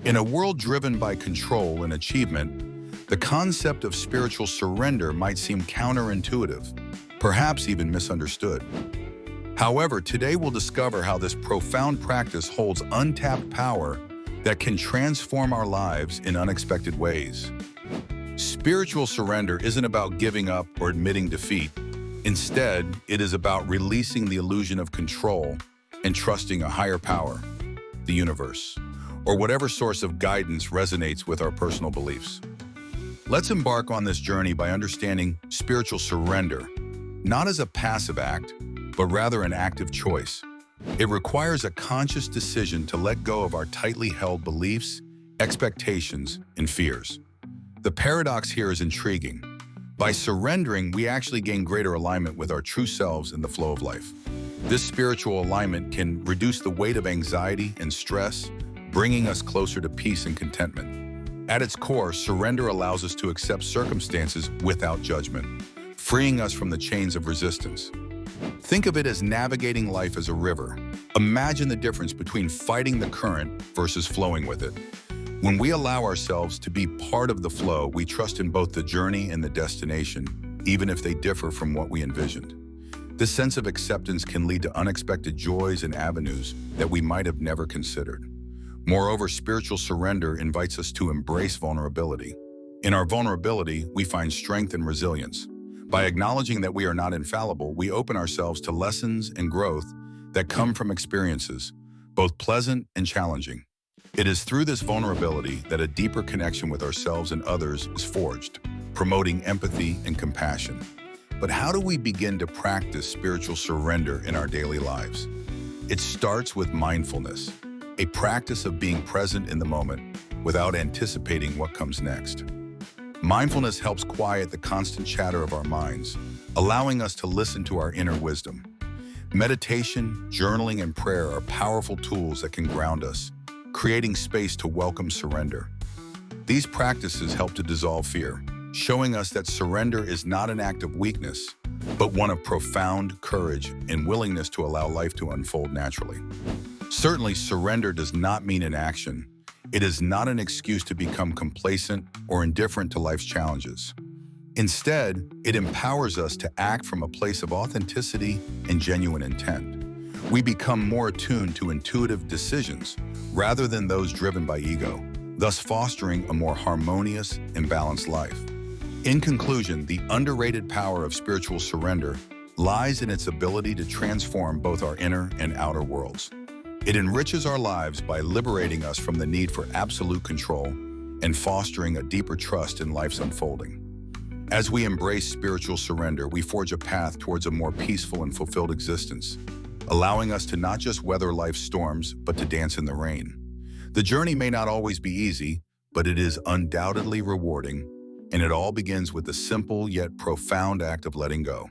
In a world driven by control and achievement, the concept of spiritual surrender might seem counterintuitive, perhaps even misunderstood. However, today we'll discover how this profound practice holds untapped power that can transform our lives in unexpected ways. Spiritual surrender isn't about giving up or admitting defeat. Instead, it is about releasing the illusion of control and trusting a higher power, the universe, or whatever source of guidance resonates with our personal beliefs. Let's embark on this journey by understanding spiritual surrender, not as a passive act, but rather an active choice. It requires a conscious decision to let go of our tightly held beliefs, expectations, and fears. The paradox here is intriguing. By surrendering, we actually gain greater alignment with our true selves in the flow of life. This spiritual alignment can reduce the weight of anxiety and stress, bringing us closer to peace and contentment. At its core, surrender allows us to accept circumstances without judgment, freeing us from the chains of resistance. Think of it as navigating life as a river. Imagine the difference between fighting the current versus flowing with it. When we allow ourselves to be part of the flow, we trust in both the journey and the destination, even if they differ from what we envisioned. This sense of acceptance can lead to unexpected joys and avenues that we might have never considered. Moreover, spiritual surrender invites us to embrace vulnerability. In our vulnerability, we find strength and resilience. By acknowledging that we are not infallible, we open ourselves to lessons and growth that come from experiences, both pleasant and challenging. It is through this vulnerability that a deeper connection with ourselves and others is forged, promoting empathy and compassion. But how do we begin to practice spiritual surrender in our daily lives? It starts with mindfulness, a practice of being present in the moment without anticipating what comes next. Mindfulness helps quiet the constant chatter of our minds, allowing us to listen to our inner wisdom. Meditation, journaling, and prayer are powerful tools that can ground us, creating space to welcome surrender. These practices help to dissolve fear, showing us that surrender is not an act of weakness, but one of profound courage and willingness to allow life to unfold naturally. Certainly, surrender does not mean inaction. It is not an excuse to become complacent or indifferent to life's challenges. Instead, it empowers us to act from a place of authenticity and genuine intent. We become more attuned to intuitive decisions rather than those driven by ego, thus fostering a more harmonious and balanced life. In conclusion, the underrated power of spiritual surrender lies in its ability to transform both our inner and outer worlds. It enriches our lives by liberating us from the need for absolute control and fostering a deeper trust in life's unfolding. As we embrace spiritual surrender, we forge a path towards a more peaceful and fulfilled existence, allowing us to not just weather life's storms, but to dance in the rain. The journey may not always be easy, but it is undoubtedly rewarding, and it all begins with the simple yet profound act of letting go.